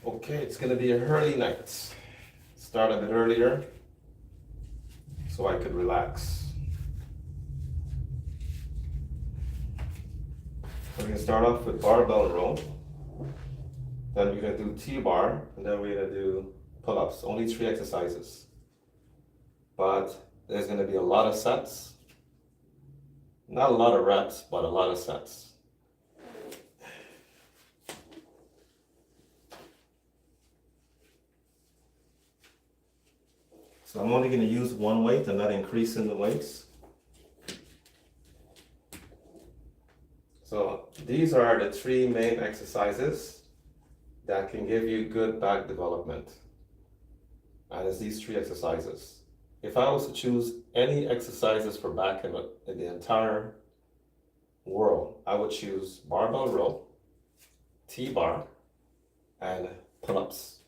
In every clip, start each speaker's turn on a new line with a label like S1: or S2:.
S1: Okay, it's gonna be a early night. Start a bit earlier so I could relax. We're gonna start off with barbell row. Then we're gonna do T-bar, and then we're gonna do pull-ups. Only 3 exercises. But there's gonna be a lot of sets. Not a lot of reps, but a lot of sets. So I'm only going to use one weight. I'm not increasing the weights. So these are the 3 main exercises that can give you good back development. And it's these 3 exercises. If I was to choose any exercises for back in the entire world, I would choose barbell row, T-bar, and pull-ups.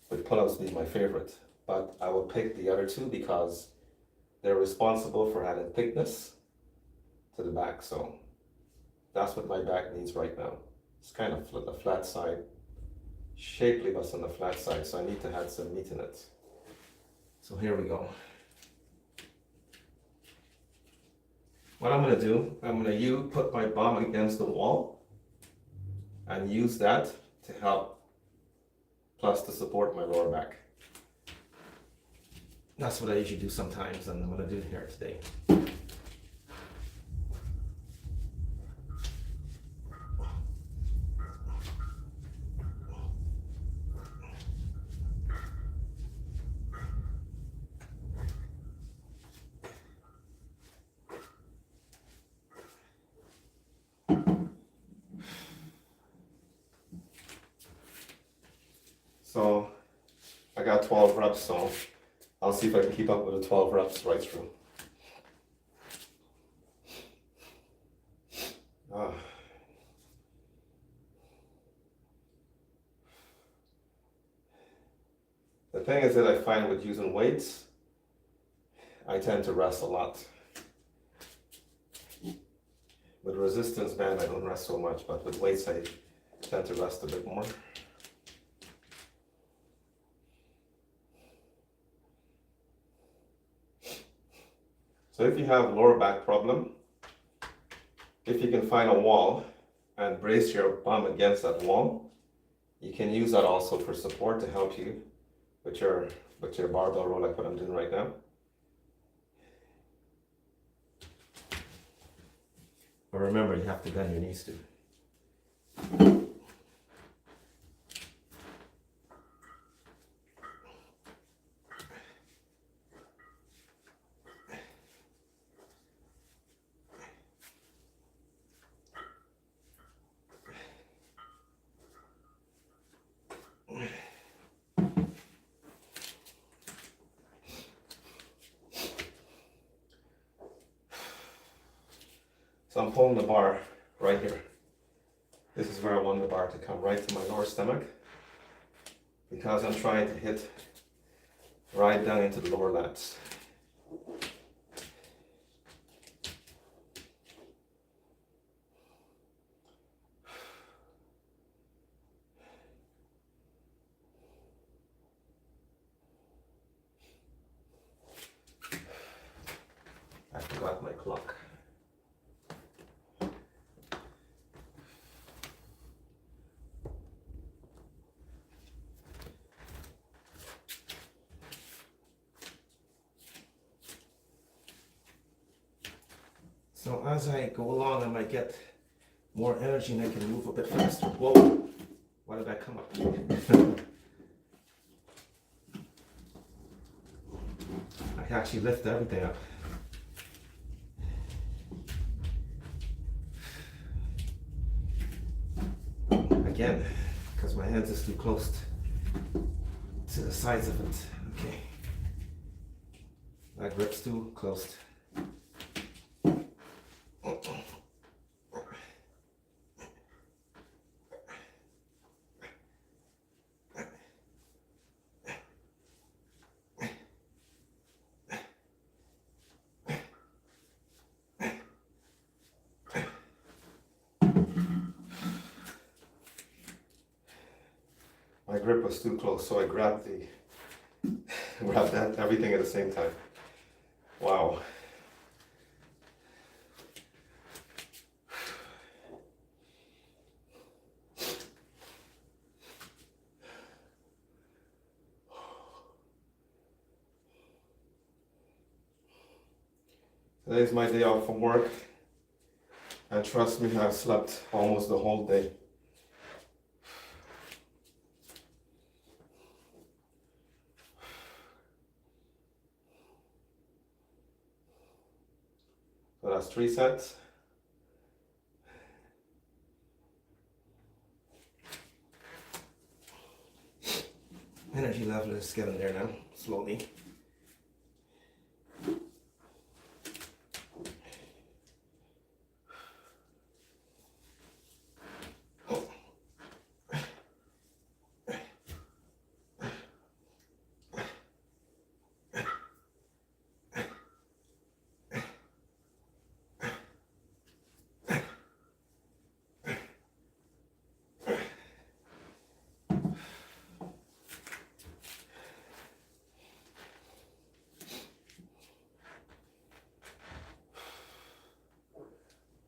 S1: With pull-ups being my favorite. But I will pick the other 2 because they're responsible for adding thickness to the back. So that's what my back needs right now. It's kind of the flat side, shapely but on the flat side. So I need to add some meat in it. So here we go. What I'm gonna do, I'm gonna put my bum against the wall and use that to help, plus to support my lower back. That's what I usually do sometimes, and I'm going to do it here today. So I got 12 reps, so I'll see if I can keep up with the 12 reps right through. The thing is that I find with using weights, I tend to rest a lot. With resistance band, I don't rest so much, but with weights, I tend to rest a bit more. So if you have lower back problem, if you can find a wall and brace your bum against that wall, you can use that also for support to help you with your barbell row, like what I'm doing right now. But remember, you have to bend your knees too. So I'm pulling the bar right here. This is where I want the bar to come right to my lower stomach, because I'm trying to hit right down into the lower lats. I forgot my clock. So as I go along, I might get more energy and I can move a bit faster. Whoa, why did that come up? I can actually lift everything up. Again, because my hands is too close to the sides of it. Okay. My grip's too close. My grip was too close, so I grabbed that everything at the same time. Wow. Today's my day off from work, and trust me, I've slept almost the whole day. So that's 3 sets. Energy level is getting there now, slowly.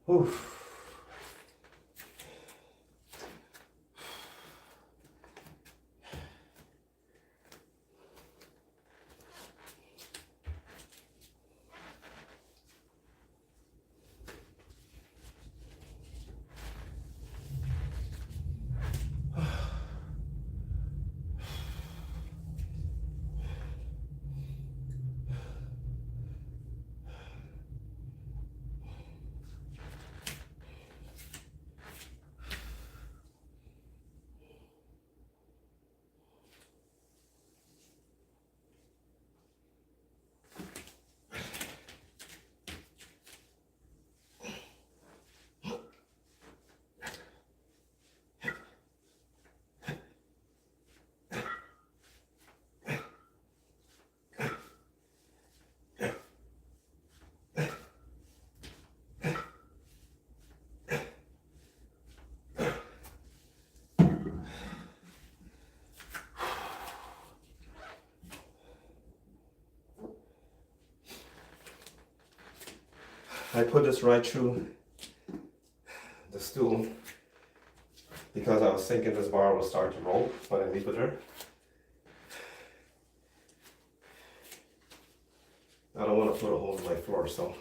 S1: Oof. I put this right through the stool because I was thinking this bar will start to roll when I leave it there. I don't want to put a hole in my floor, so.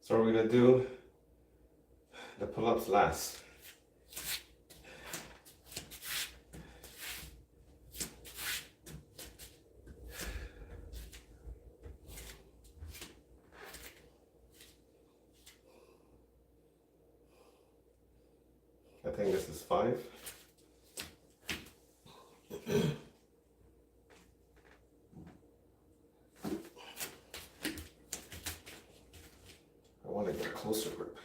S1: So we're gonna do the pull-ups last. I think this is 5. I want to get a closer grip.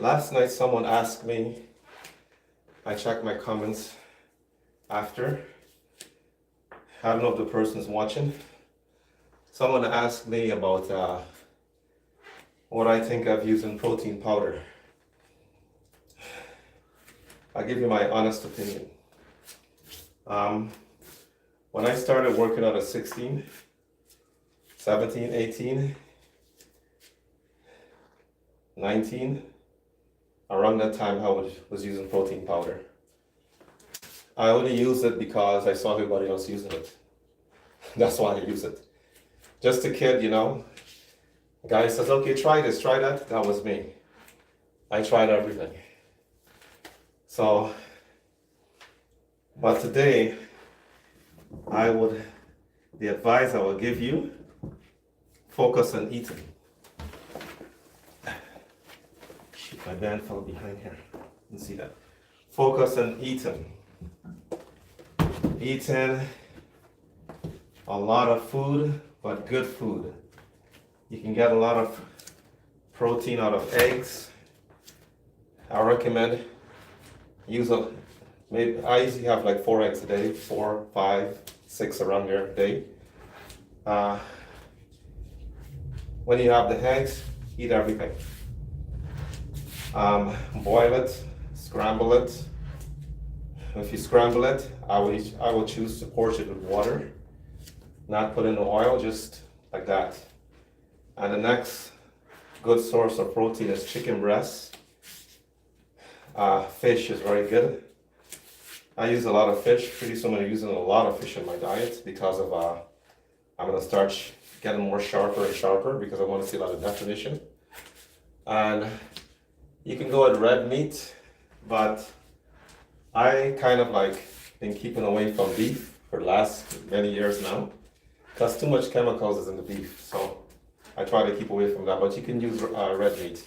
S1: Last night someone asked me, I checked my comments after, I don't know if the person's watching. Someone asked me about what I think of using protein powder. I'll give you my honest opinion. When I started working out at 16, 17, 18, 19, around that time I was using protein powder. I only used it because I saw everybody else using it. That's why I use it. Just a kid, you know. A guy says, okay, try this, try that. That was me. I tried everything. So, but today, the advice I will give you, focus on eating. Shoot, my band fell behind here. You can see that. Focus on eating. Eating a lot of food, but good food. You can get a lot of protein out of eggs. I recommend maybe I usually have like 4 eggs a day, 4, 5, 6 around there a day. When you have the eggs, eat everything. Boil it, scramble it. If you scramble it, I will choose to portion it with water, not put in the oil, just like that. And the next good source of protein is chicken breast. Fish is very good. I use a lot of fish. Pretty soon I'm using a lot of fish in my diet because of I'm gonna start getting more sharper and sharper because I want to see a lot of definition. And you can go with red meat, but I kind of like been keeping away from beef for the last many years now because too much chemicals is in the beef. So I try to keep away from that, but you can use red meat.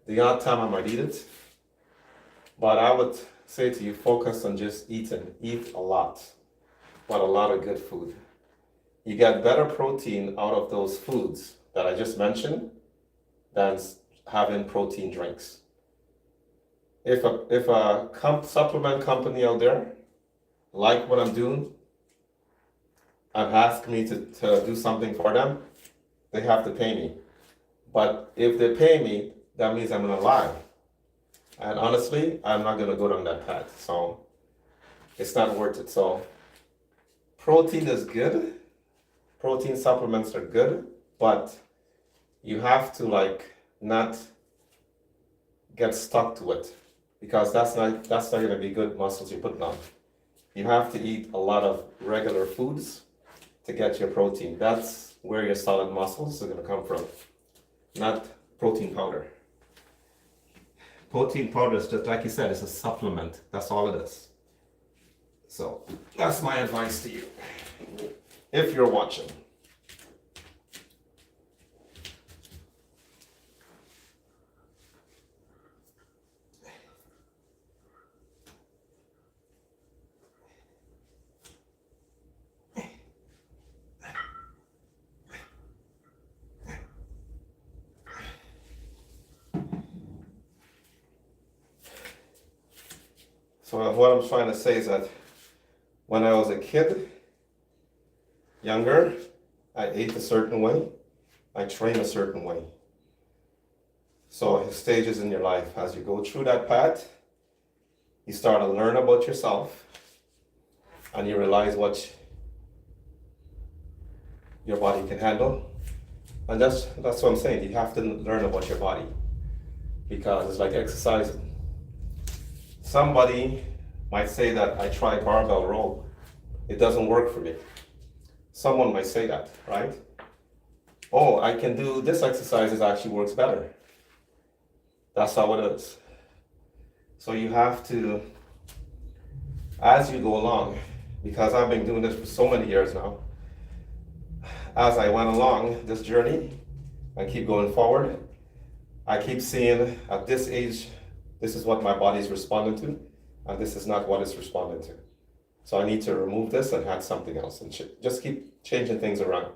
S1: The odd time I might eat it, but I would say to you, focus on just eating. Eat a lot, but a lot of good food. You get better protein out of those foods that I just mentioned than having protein drinks. If a supplement company out there like what I'm doing and ask me to do something for them, they have to pay me. But if they pay me, that means I'm gonna lie. And honestly, I'm not gonna go down that path. So it's not worth it. So protein is good. Protein supplements are good, but you have to like not get stuck to it because that's not gonna be good muscles you're putting on. You have to eat a lot of regular foods to get your protein. That's where your solid muscles are gonna come from, not protein powder. Protein powder is just like you said, it's a supplement. That's all it is. So that's my advice to you if you're watching. So what I'm trying to say is that when I was a kid, younger, I ate a certain way, I trained a certain way. So stages in your life, as you go through that path, you start to learn about yourself and you realize what your body can handle. And that's what I'm saying, you have to learn about your body because it's like exercising. Somebody might say that I try barbell row. It doesn't work for me. Someone might say that, right? Oh, I can do this exercise, it actually works better. That's how it is. So you have to, as you go along, because I've been doing this for so many years now, as I went along this journey and keep going forward, I keep seeing at this age, this is what my body's responding to, and this is not what it's responding to. So I need to remove this and add something else and just keep changing things around.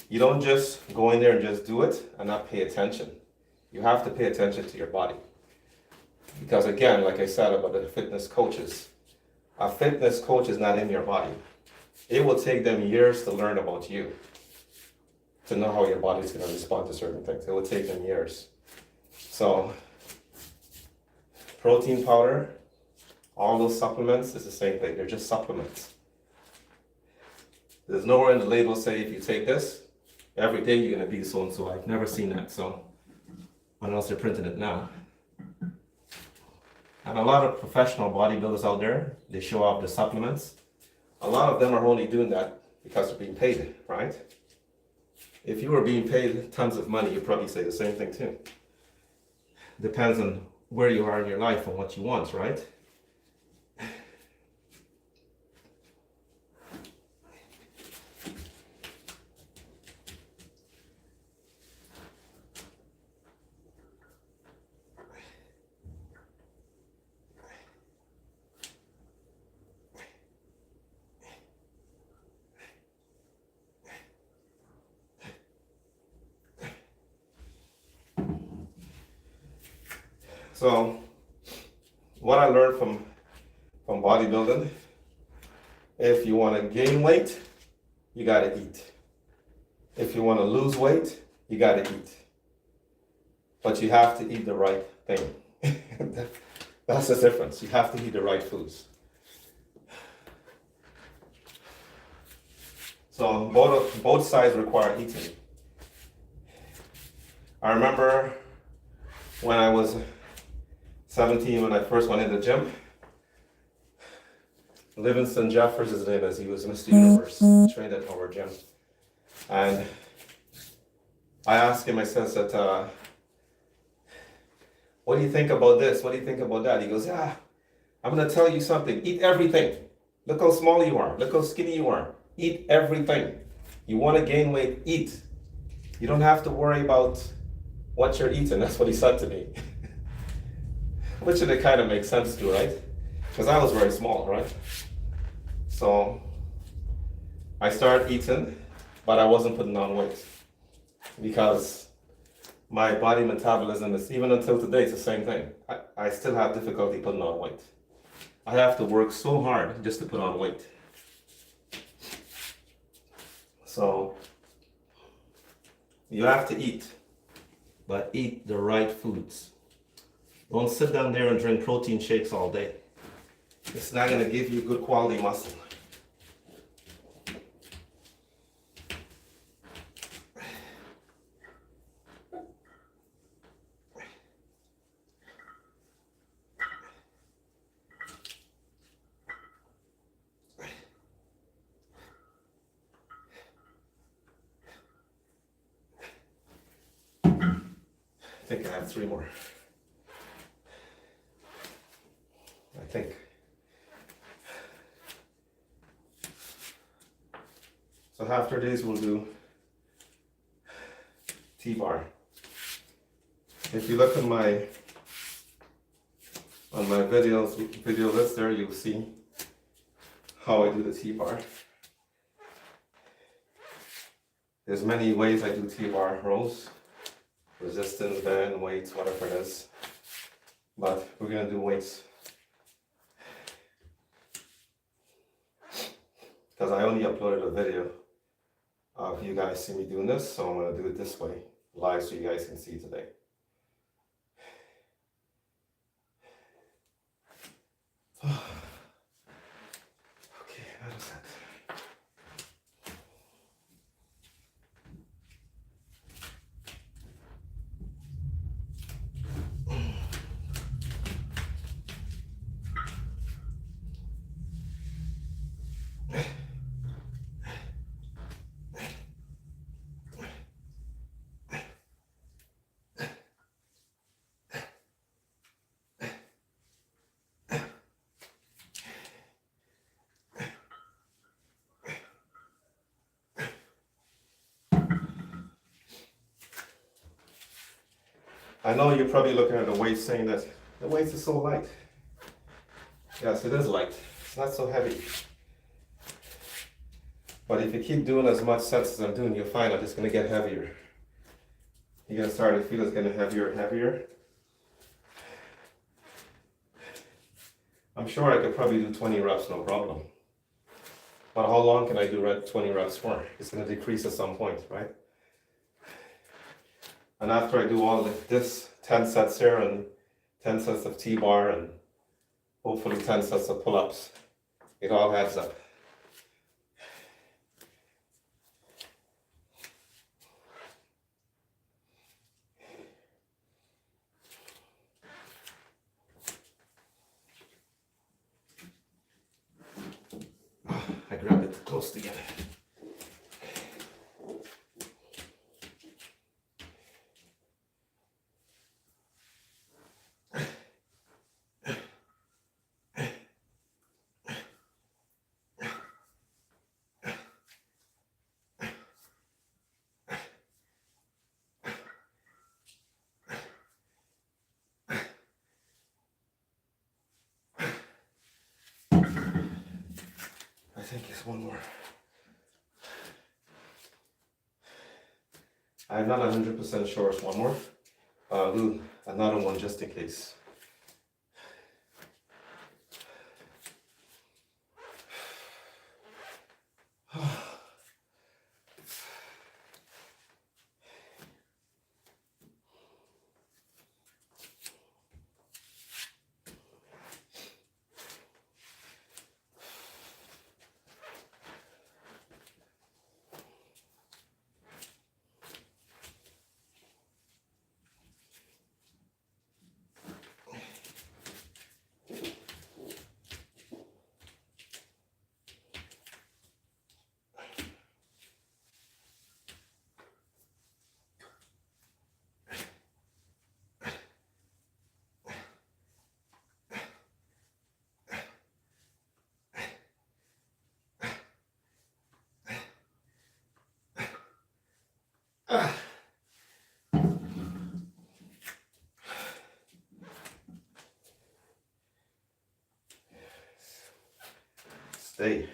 S1: You don't just go in there and just do it and not pay attention. You have to pay attention to your body. Because again, like I said about the fitness coaches, a fitness coach is not in your body. It will take them years to learn about you, to know how your body's going to respond to certain things. It will take them years. So protein powder, all those supplements is the same thing. They're just supplements. There's nowhere in the label say if you take this, every day you're going to be so and so. I've never seen that. So unless they're printing it now. And a lot of professional bodybuilders out there, they show off the supplements. A lot of them are only doing that because they're being paid, right? If you were being paid tons of money, you'd probably say the same thing too. Depends on where you are in your life and what you want, right? So what I learned from bodybuilding, if you want to gain weight, you got to eat. If you want to lose weight, you got to eat. But you have to eat the right thing. That's the difference. You have to eat the right foods. So both sides require eating. I remember when I was 17, when I first went in the gym, Livingston Jeffers, his name is, he was Mr. Universe, trained at our gym. And I asked him, I said that, what do you think about this? What do you think about that? He goes, yeah, I'm going to tell you something. Eat everything. Look how small you are. Look how skinny you are. Eat everything. You want to gain weight, eat. You don't have to worry about what you're eating. That's what he said to me. Which it kind of makes sense too, right? Because I was very small, right? So I started eating, but I wasn't putting on weight because my body metabolism is, even until today, it's the same thing. I still have difficulty putting on weight. I have to work so hard just to put on weight. So you have to eat, but eat the right foods. Don't sit down there and drink protein shakes all day. It's not going to give you good quality muscle. I think I have 3 more. I think. So after this, we'll do T-bar. If you look at my video list there, you'll see how I do the T-bar. There's many ways I do T-bar rows. Resistance, band, weights, whatever it is. But we're gonna do weights. Because I only uploaded a video of you guys see me doing this, so I'm gonna do it this way, live, so you guys can see today. Okay, that is that. I know you're probably looking at the weights saying that the weights are so light. Yes, it is light. It's not so heavy. But if you keep doing as much sets as I'm doing, you'll find that it's going to get heavier. You're going to start to feel it's getting heavier and heavier. I'm sure I could probably do 20 reps, no problem. But how long can I do 20 reps for? It's going to decrease at some point, right? And after I do all of this, 10 sets here and 10 sets of T-bar and hopefully 10 sets of pull-ups, it all adds up. I grabbed it close together. I think it's one more. I'm not 100% sure it's one more. I'll do another one just in case. Stay.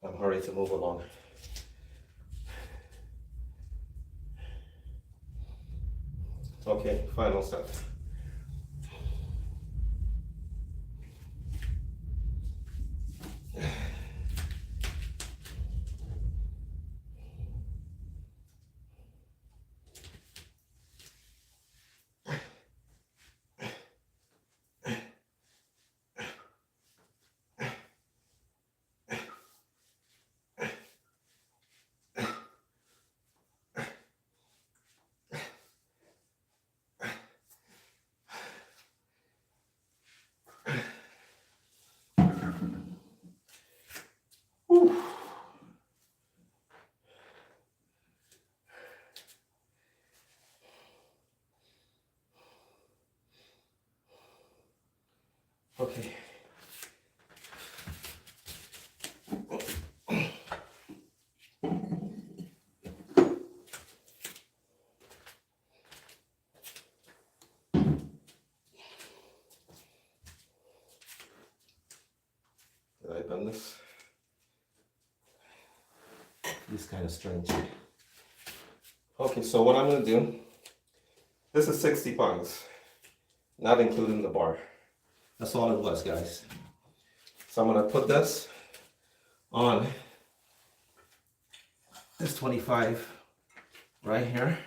S1: I'm hurried to move along. Okay, final step. Whew. Okay. Did I bend this? It's kind of strange. Okay, so what I'm going to do, this is 60 pounds, not including the bar. That's all it was, guys. So I'm going to put this on this 25 right here.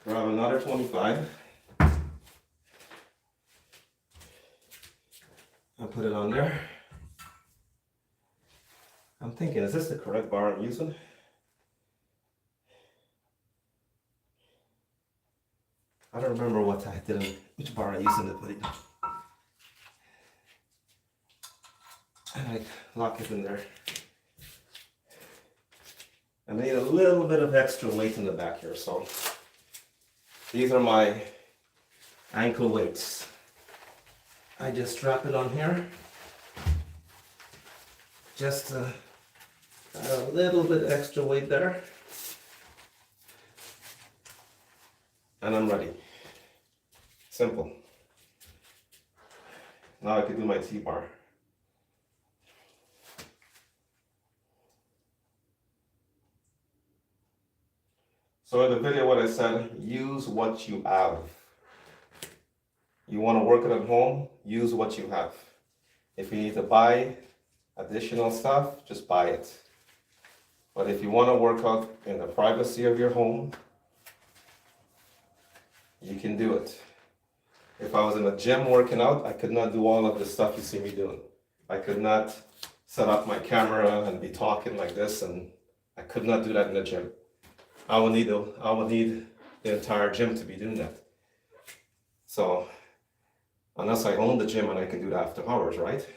S1: Grab another 25 and put it on there. I'm thinking, is this the correct bar I'm using? I don't remember what I did, which bar I used in the put it. And I lock it in there. I made a little bit of extra weight in the back here, so these are my ankle weights. I just strap it on here. Just add a little bit extra weight there. And I'm ready. Simple. Now I can do my T-bar. So in the video what I said, use what you have. You want to work it at home, use what you have. If you need to buy additional stuff, just buy it. But if you want to work out in the privacy of your home, you can do it. If I was in a gym working out, I could not do all of the stuff you see me doing. I could not set up my camera and be talking like this, and I could not do that in the gym. I would need the entire gym to be doing that. So, unless I own the gym and I can do it after hours, right?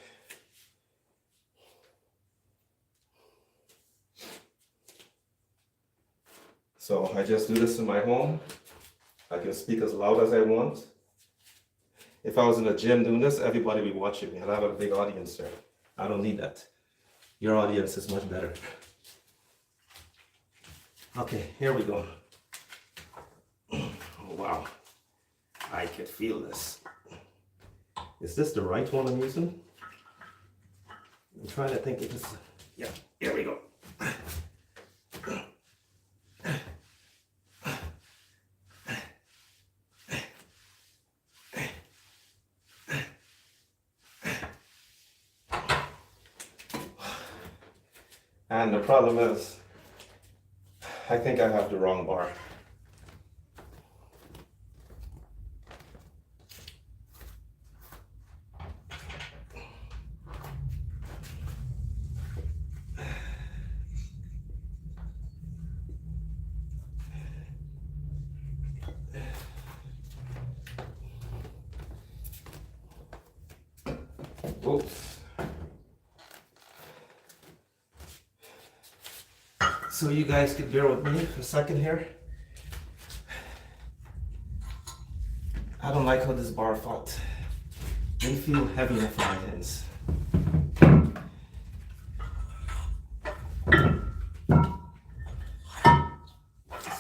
S1: So I just do this in my home. I can speak as loud as I want. If I was in a gym doing this, everybody would be watching me. I'd have a big audience there. I don't need that. Your audience is much better. Okay, here we go. Oh, wow. I can feel this. Is this the right one I'm using? I'm trying to think if this, yeah, here we go. And the problem is, I think I have the wrong bar. Oops. So you guys could bear with me for a second here. I don't like how this bar felt. Didn't feel heavy enough for my hands.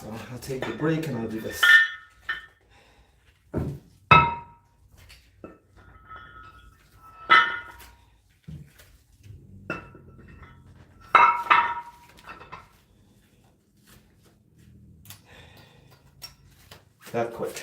S1: So I'll take the break and I'll do this. That quick.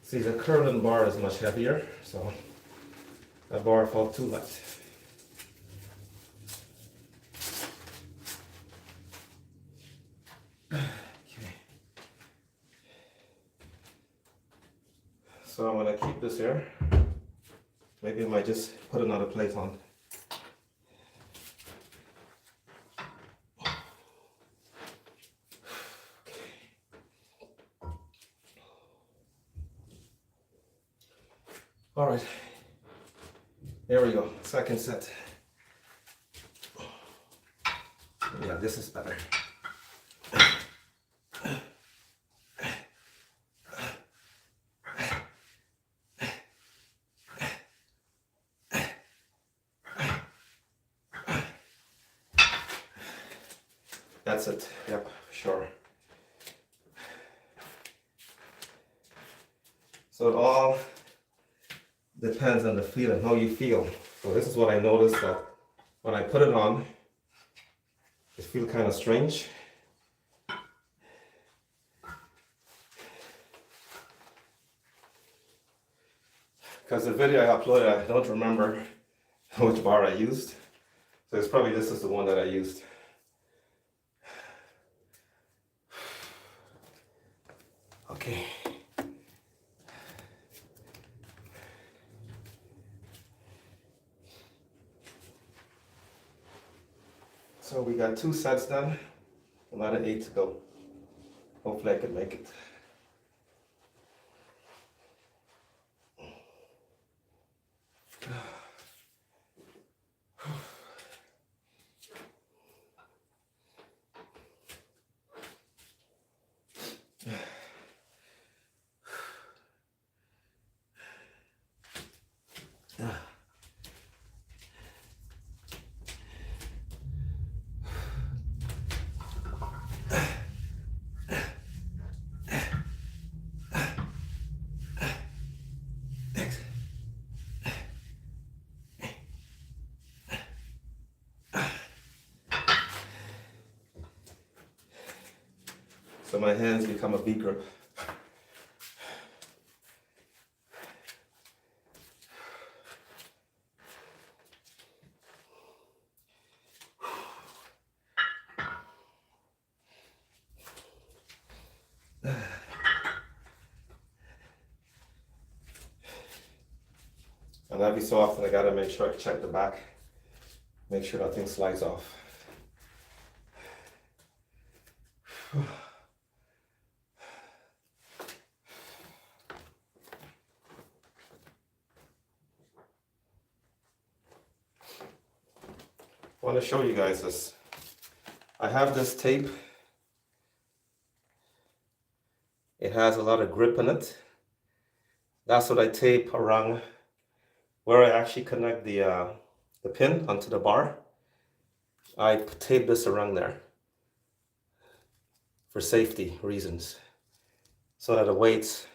S1: See, the curling bar is much heavier, so that bar felt too light. Okay. So I'm gonna keep this here. Maybe I might just put another plate on. All right, there we go, second set. Yeah, this is better. That's it, yep, sure. So it all depends on the feeling, how you feel. So this is what I noticed, that when I put it on, it feels kind of strange. Because the video I uploaded, I don't remember which bar I used. So it's probably this is the one that I used. Okay. So we got 2 sets done, another 8 to go. Hopefully I can make it. So my hands become a V grip. And every so often I gotta make sure I check the back, make sure that thing slides off. I want to show you guys this. I have this tape. It has a lot of grip in it. That's what I tape around where I actually connect the pin onto the bar. I tape this around there for safety reasons, so that the weights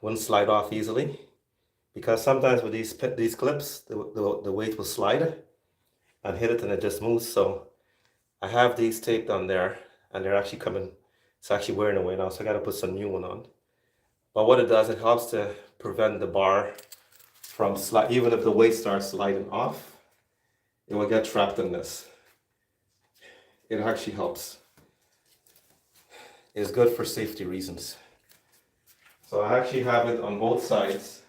S1: wouldn't slide off easily. Because sometimes with these clips, the weight will slide and hit it and it just moves. So I have these taped on there, and they're actually coming, it's actually wearing away now, so I gotta put some new one on. But what it does, it helps to prevent the bar from slide, even if the weight starts sliding off, it will get trapped in this. It actually helps. It's good for safety reasons. So I actually have it on both sides,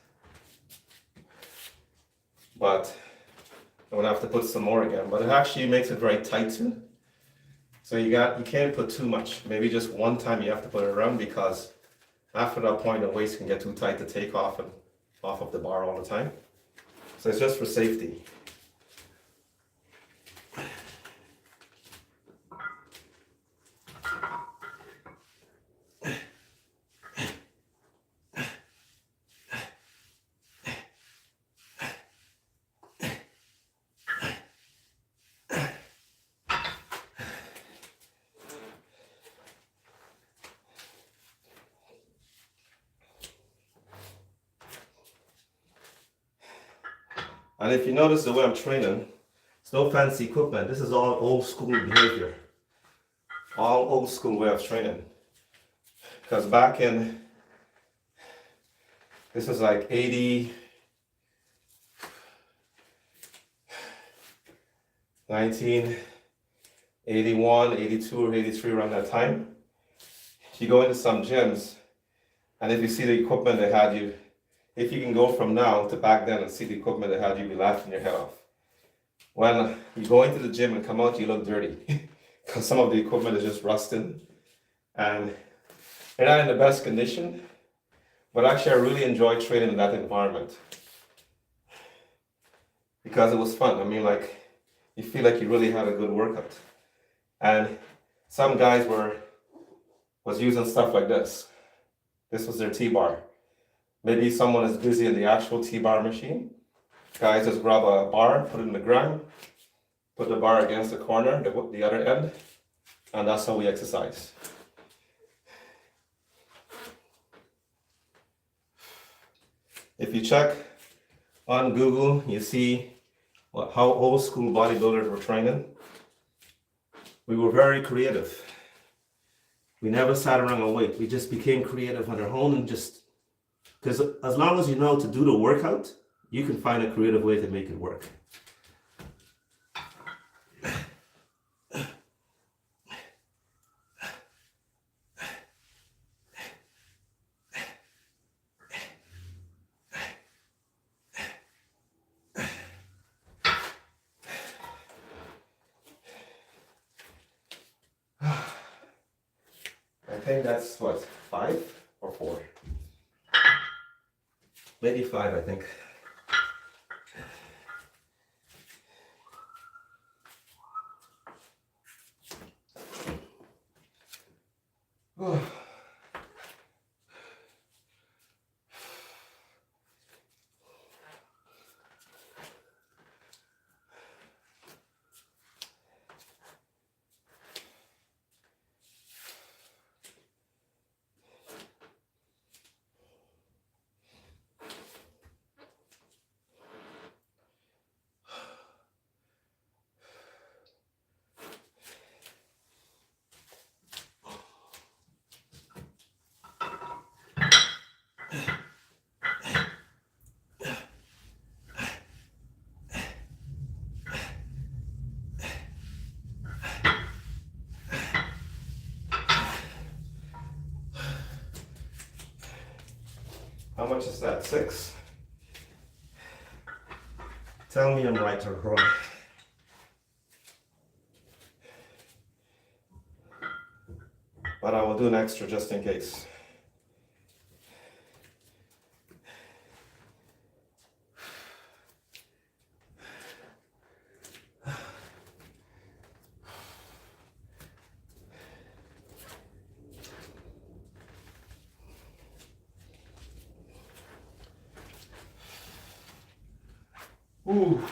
S1: but I'm gonna have to put some more again. But it actually makes it very tight too. So you can't put too much. Maybe just one time you have to put it around, because after that point the waist can get too tight to take off and off of the bar all the time. So it's just for safety. And if you notice the way I'm training, it's no fancy equipment. This is all old school behavior. All old school way of training. Because back in, this is like 1981, 82 or 83, around that time. You go into some gyms, and if you see the equipment they had you, if you can go from now to back then and see the equipment they had, you'd be laughing your head off. When you go into the gym and come out, you look dirty because some of the equipment is just rusting and they're not in the best condition. But actually, I really enjoyed training in that environment because it was fun. I mean, like, you feel like you really had a good workout. And some guys was using stuff like this. This was their T-bar. Maybe someone is busy in the actual T-bar machine. Guys just grab a bar, put it in the ground, put the bar against the corner, the other end, and that's how we exercise. If you check on Google, you see how old school bodybuilders were training. We were very creative. We never sat around and wait. We just became creative on our own, and just, because as long as you know to do the workout, you can find a creative way to make it work. I think that's what, 5 or 4? Maybe 5, I think. How much is that? 6? Tell me I'm right or wrong. But I will do an extra just in case. Ooh.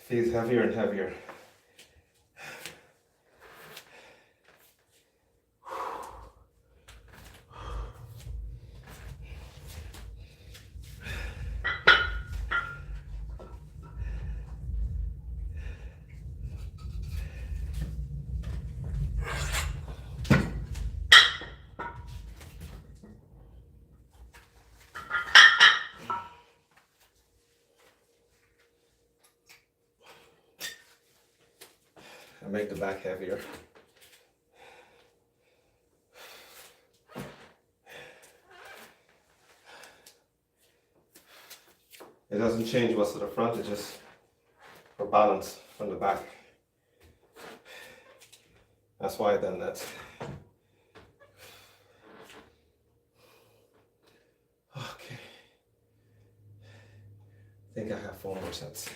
S1: Feels heavier and heavier. And make the back heavier. It doesn't change what's to the front, it's just for balance from the back. That's why I done that. Okay. I think I have 4 more sets.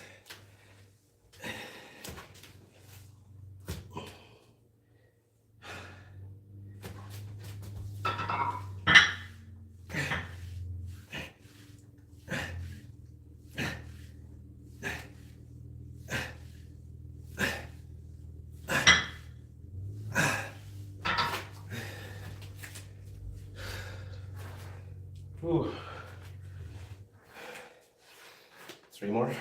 S1: Ooh. 3 more.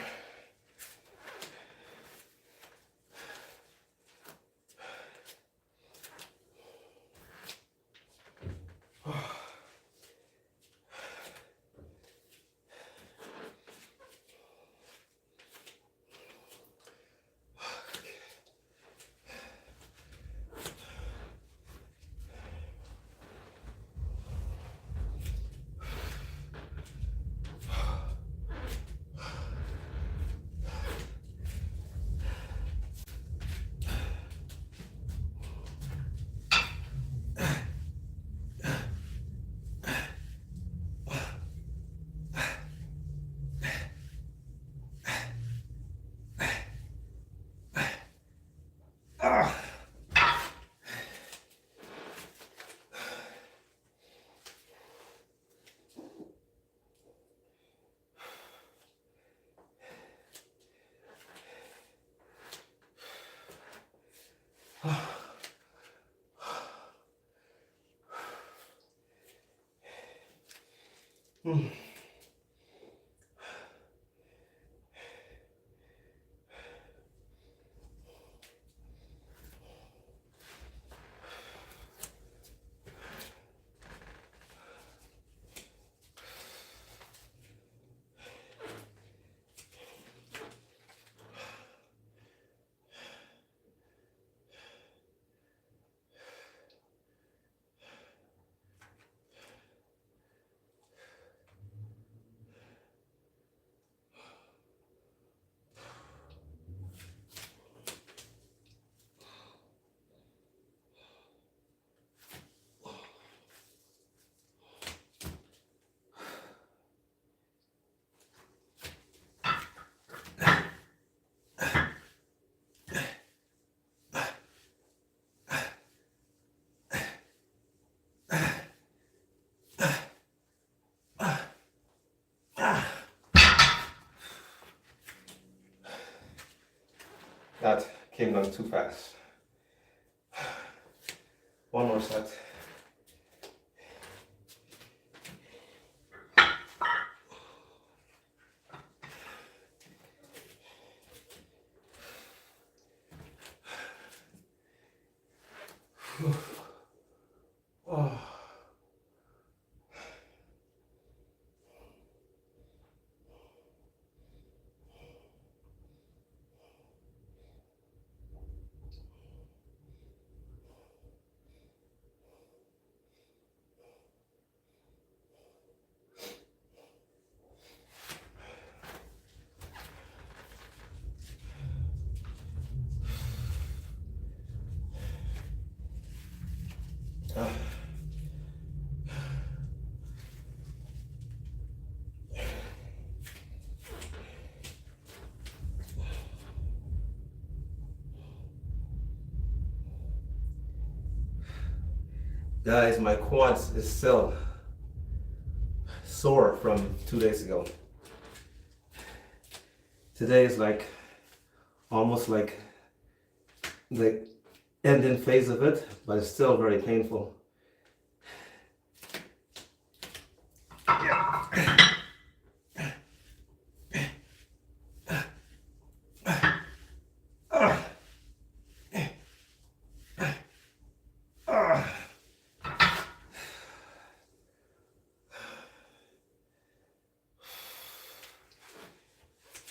S1: That came down too fast. 1 more set. Oh. Guys, my quads is still sore from 2 days ago. Today is like almost like the ending phase of it, but it's still very painful.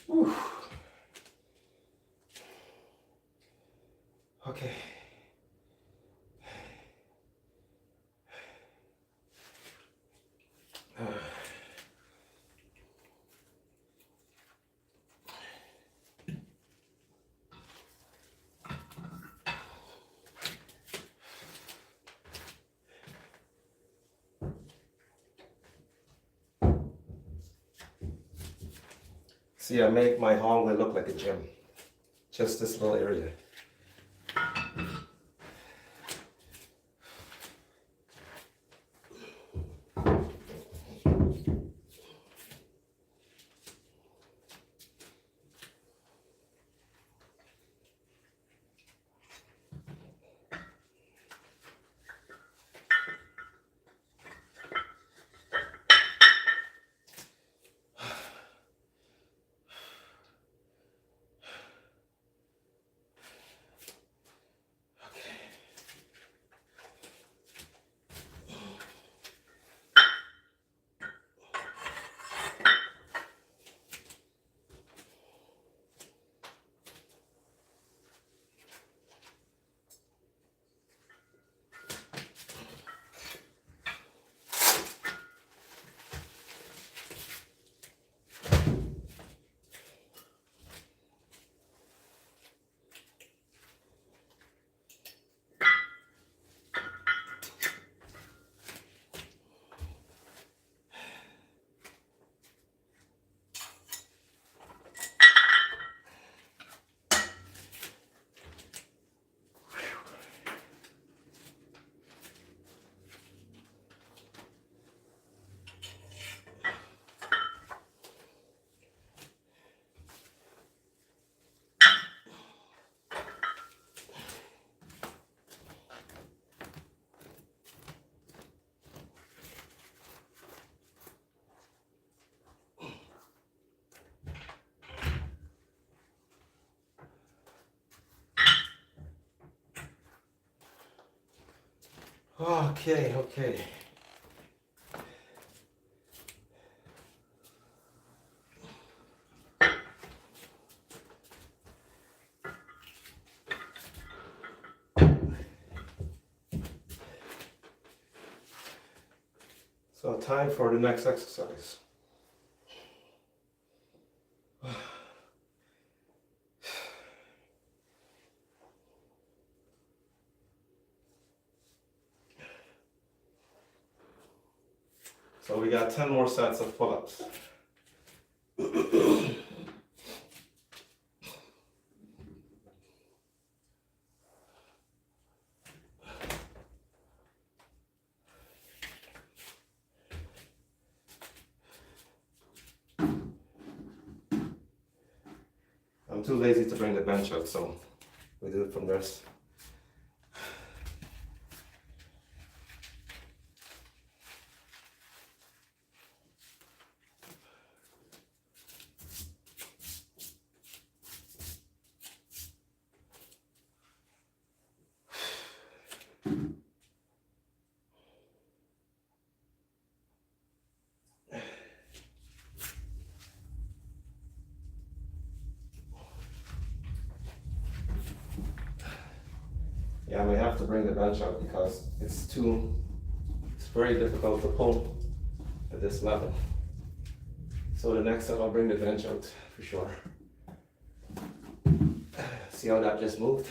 S1: Whew. Okay. See, I make my hallway look like a gym. Just this little area. Okay, okay. So time for the next exercise. So we got 10 more sets of pull-ups. I'm too lazy to bring the bench out, so we do it from this. Yeah, I may have to bring the bench out because it's very difficult to pull at this level. So the next set I'll bring the bench out for sure. See how that just moved?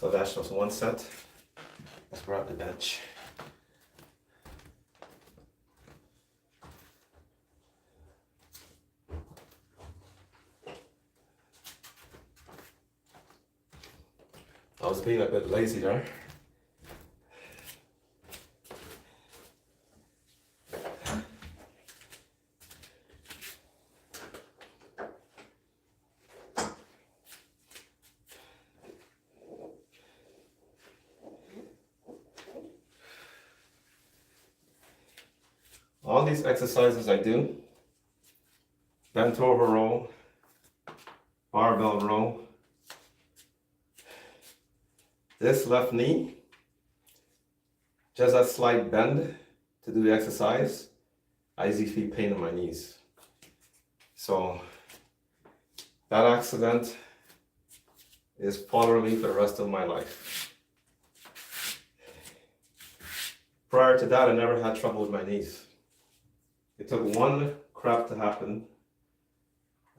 S1: So that's just one set. Let's grab the bench. I was being a bit lazy there. All these exercises I do, bent over row, barbell row. This left knee, just a slight bend to do the exercise, I easily feel pain in my knees. So that accident is following me for the rest of my life. Prior to that, I never had trouble with my knees. It took one crap to happen,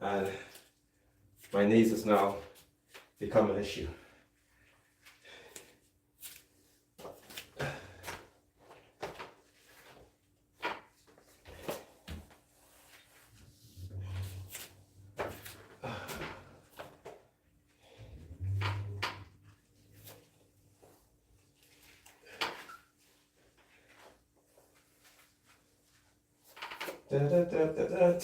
S1: and my knees has now become an issue. Da, da, da, da, da.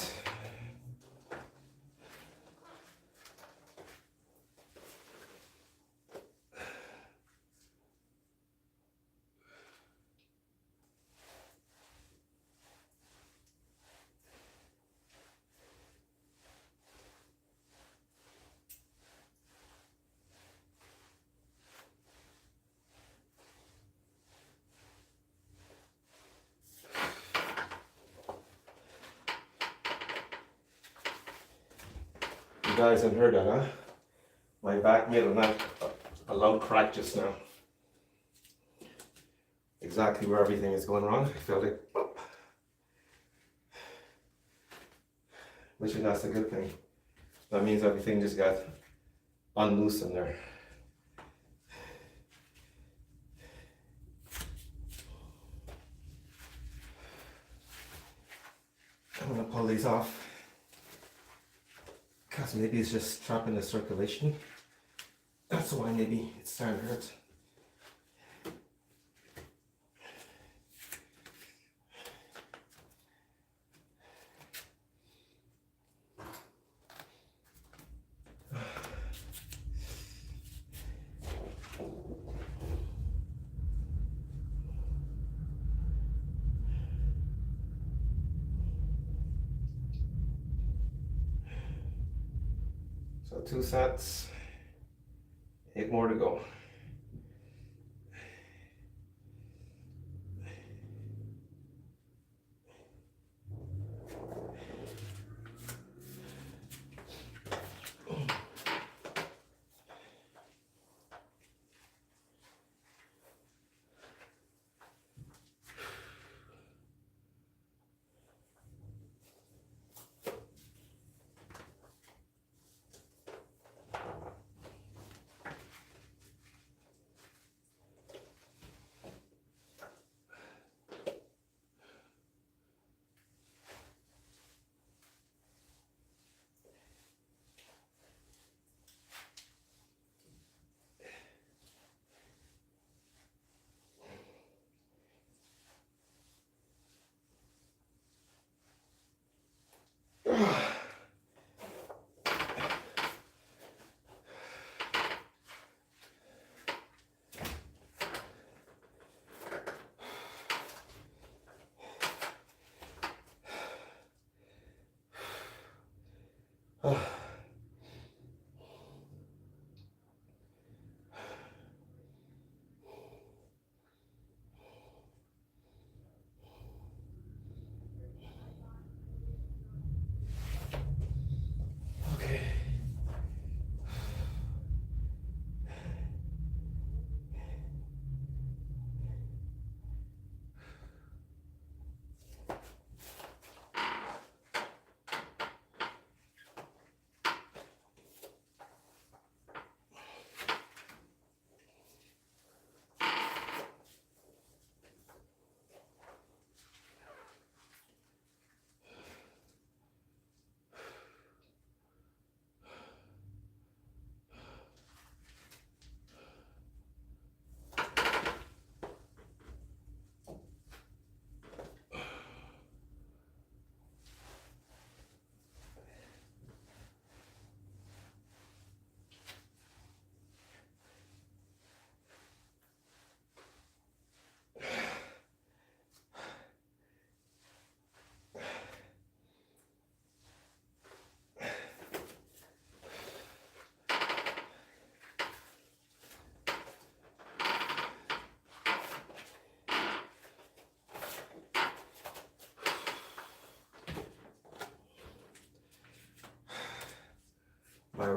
S1: You guys haven't heard that, huh? My back made a loud crack just now. Exactly where everything is going wrong. I felt it. Which that's a good thing. That means everything just got unloosed in there. I'm gonna pull these off. Because maybe it's just trapping the circulation. That's why maybe it's starting to hurt. So 2 sets, 8 more to go.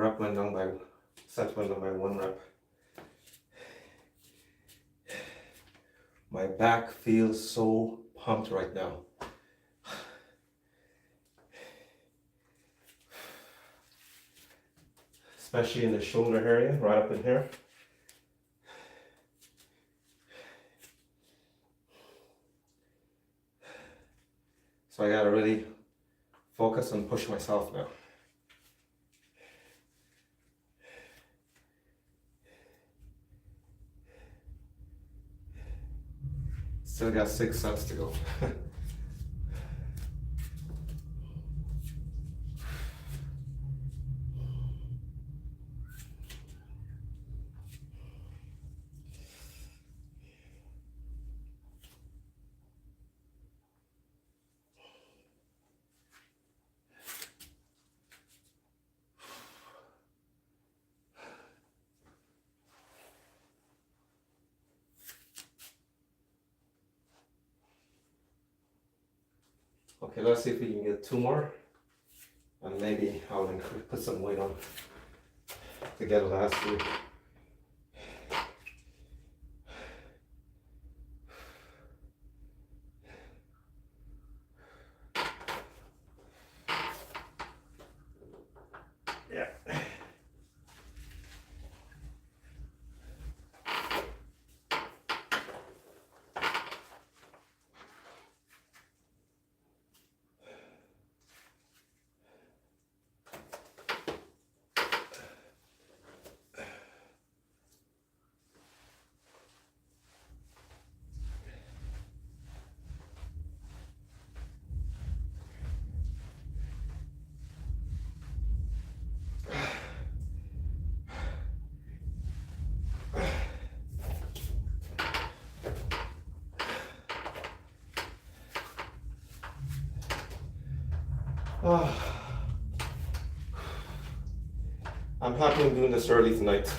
S1: rep went down by, set went down by 1 rep. My back feels so pumped right now. Especially in the shoulder area, right up in here. So I gotta really focus and push myself now. Still got 6 sets to go. Okay, let's see if we can get 2 more. And maybe I'll put some weight on to get the last 3. Yeah. Oh, I'm happy I'm doing this early tonight.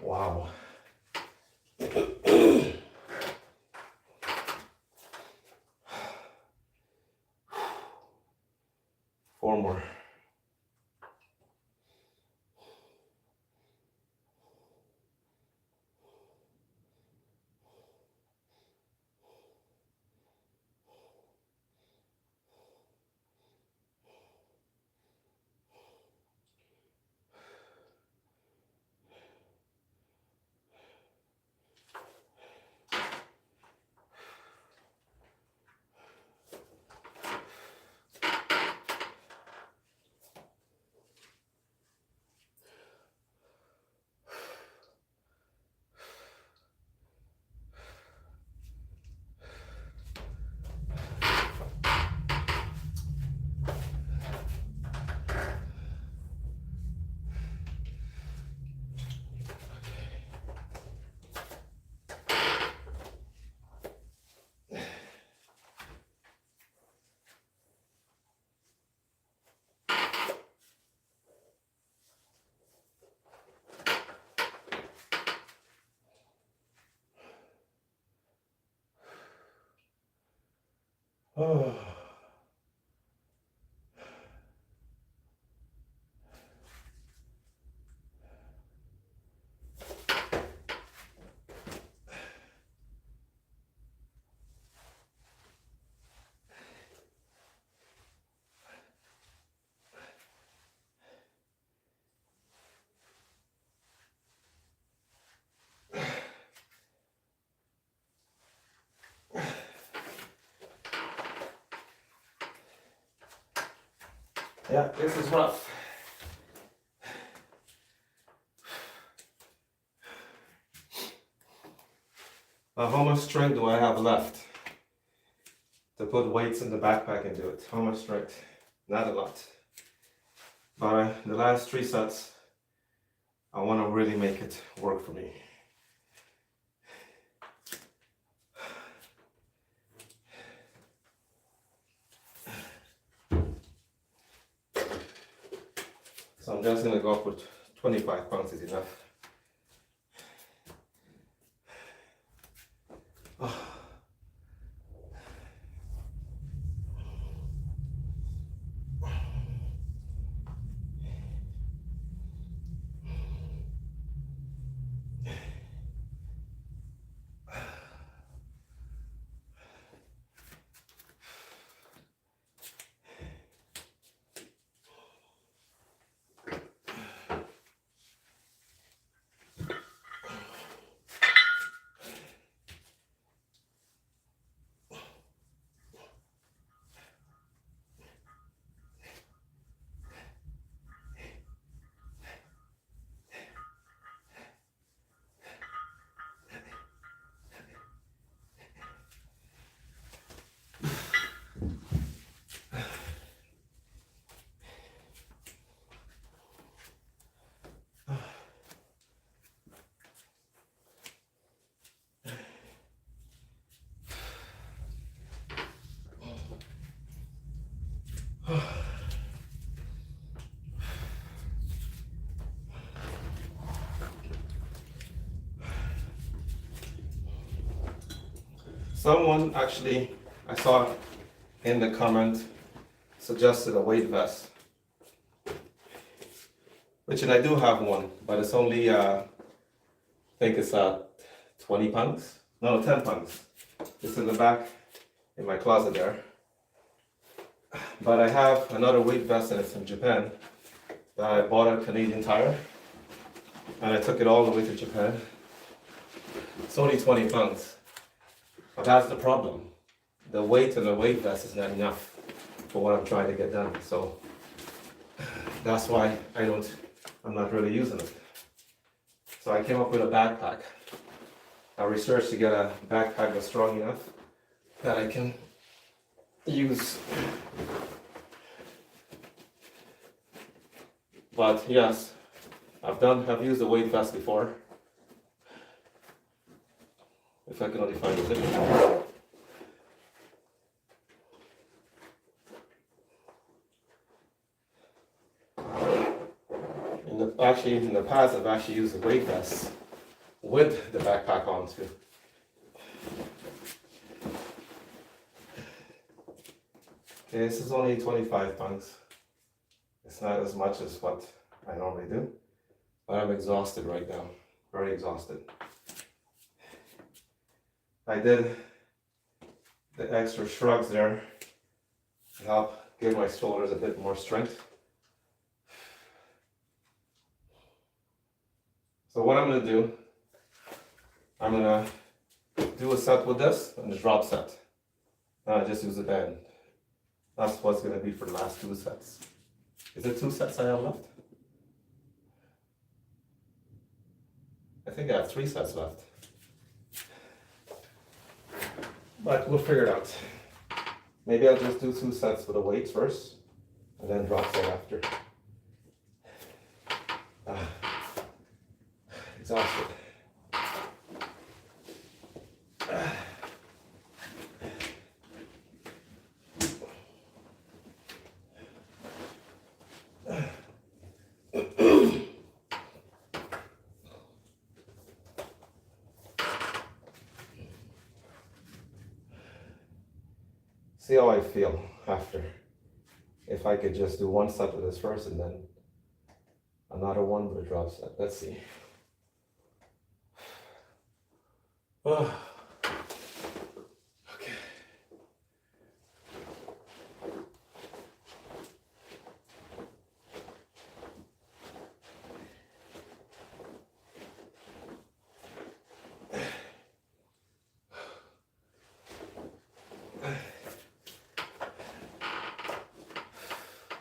S1: Wow. 4 more. Oh. Yeah, this is rough. Now, how much strength do I have left to put weights in the backpack and do it? How much strength? Not a lot. But the last 3 sets, I want to really make it work for me. So I'm just going to go up with 25 pounds is enough. Someone actually, I saw in the comment, suggested a weight vest, which and I do have one, but it's only, I think it's 20 pounds, no, 10 pounds. It's in the back in my closet there. But I have another weight vest and it's from Japan that I bought at Canadian Tire, and I took it all the way to Japan. It's only 20 pounds. But that's the problem. The weight in the weight vest is not enough for what I'm trying to get done. So that's why I'm not really using it. So I came up with a backpack. I researched to get a backpack that's strong enough that I can use. But yes, I've used a weight vest before. If I can only find the zipper. In the past, I've actually used the weight vest with the backpack on too. Okay, this is only 25 pounds. It's not as much as what I normally do, but I'm exhausted right now, very exhausted. I did the extra shrugs there to help give my shoulders a bit more strength. So what I'm going to do, I'm going to do a set with this and a drop set. Now I just use a band. That's what's going to be for the last 2 sets. Is it 2 sets I have left? I think I have 3 sets left. But we'll figure it out. Maybe I'll just do 2 sets with the weights first, and then drop set after. Exhausted. See how I feel after. If I could just do one set of this first and then another one with a drop set. Let's see. Okay.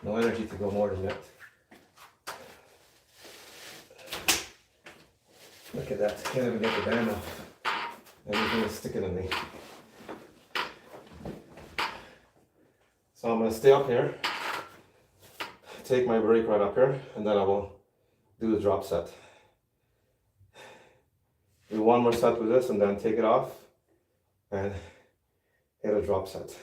S1: No energy to go more than that. Look at that, can't even get the band off. Everything is sticking to me. So I'm gonna stay up here, take my break right up here, and then I will do the drop set. Do one more set with this and then take it off and hit a drop set.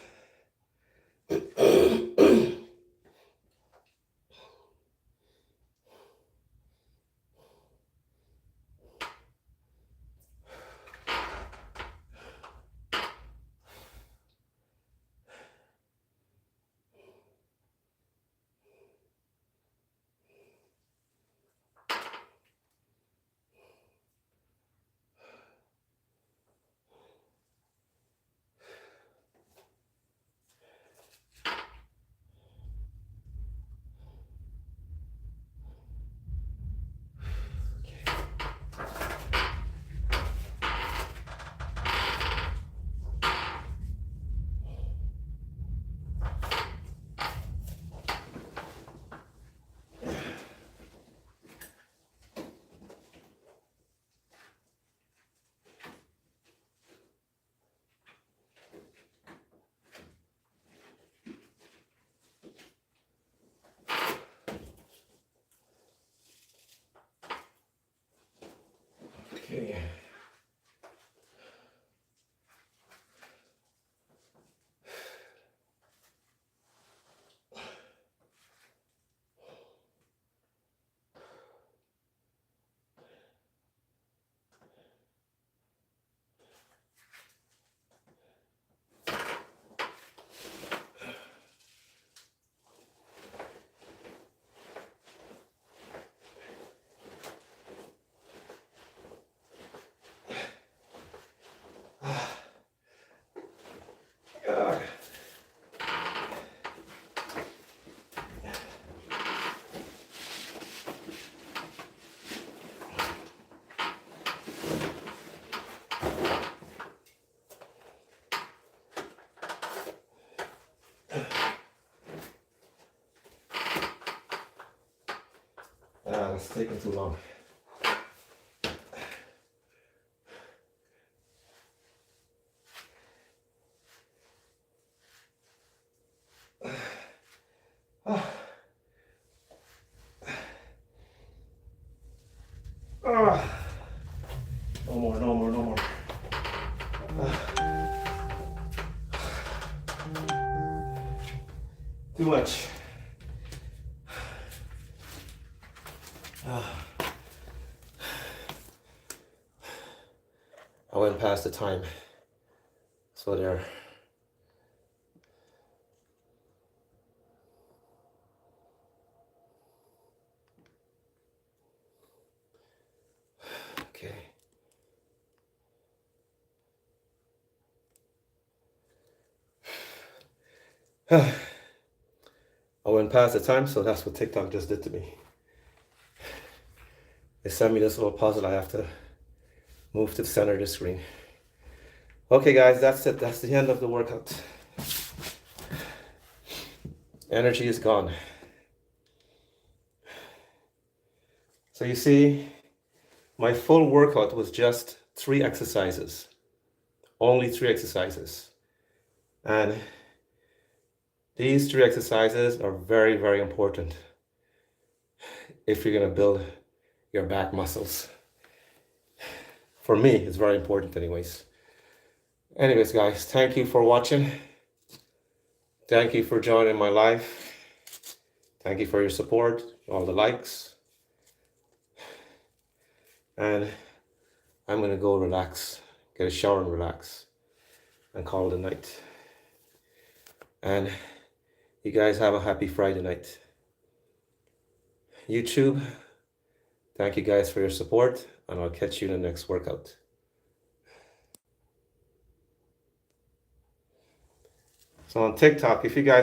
S1: Okay. It's taking too long. No more, no more, no more. Too much. I went past the time. So there. Okay. I went past the time, so that's what TikTok just did to me. They sent me this little puzzle. I have to move to the center of the screen. Okay, guys, that's it. That's the end of the workout. Energy is gone. So you see, my full workout was just 3 exercises. Only 3 exercises. And these 3 exercises are very, very important if you're going to build your back muscles. For me, it's very important anyways. Anyways, guys, thank you for watching. Thank you for joining my live. Thank you for your support, all the likes. And I'm going to go relax, get a shower and relax, and call it a night. And you guys have a happy Friday night. YouTube, thank you guys for your support, and I'll catch you in the next workout. So on TikTok, if you guys